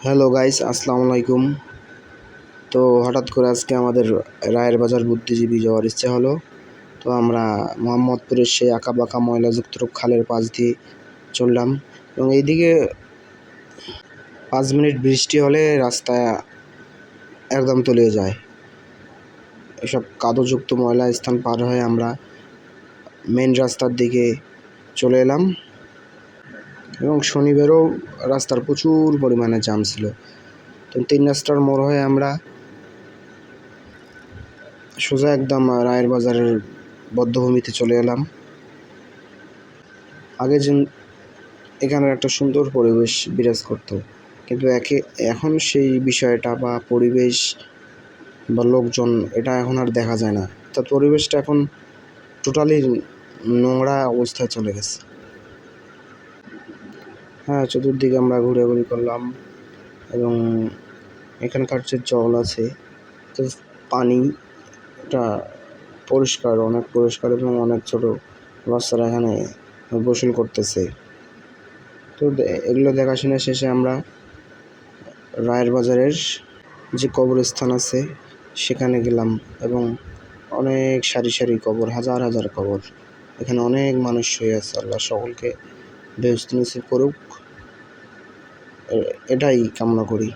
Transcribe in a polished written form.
Hello guys, আসসালামু আলাইকুম। তো হঠাৎ করে আজকে আমাদের রায়ের বাজার বুদ্ধিজীবী যাওয়ার ইচ্ছে হলো। তো আমরা মোহাম্মদপুরের সেই আঁকাবাঁকা ময়লাযুক্ত খালের পাশ দিয়ে চললাম এবং এইদিকে 5 মিনিট বৃষ্টি হলে রাস্তা একদম তলিয়ে যায়। এসব কাদোযুক্ত ময়লা স্থান পার হয়ে আমরা মেন রাস্তার দিকে চলে এলাম এবং শনিবারও রাস্তার প্রচুর পরিমাণে জ্যাম ছিল। তো 3 রাস্তার মোড় হয়ে আমরা সোজা একদম রায়ের বাজারের বধ্যভূমিতে চলে এলাম। আগে যে এখানের একটা সুন্দর পরিবেশ বিরাজ করত, কিন্তু এখন সেই বিষয়টা বা পরিবেশ বা লোকজন এটা এখন আর দেখা যায় না। তার পরিবেশটা এখন টোটালি নোংরা অবস্থায় চলে গেছে। হ্যাঁ, চতুর্দিকে আমরা ঘোরাঘুরি করলাম এবং এখানকার যে জল আছে, তো পানিটা পরিষ্কার, অনেক পরিষ্কার এবং অনেক ছোট বাচ্চারা এখানে গোসল করতেছে। তো এগুলো দেখাশোনা শেষে আমরা রায়ের বাজারের যে কবরস্থান আছে সেখানে গেলাম এবং অনেক সারি সারি কবর, হাজার হাজার কবর। এখানে অনেক মানুষ শুয়ে আছে। আল্লাহ সকলকে বেহেশত নসিব করুক, এটাই কামনা করি।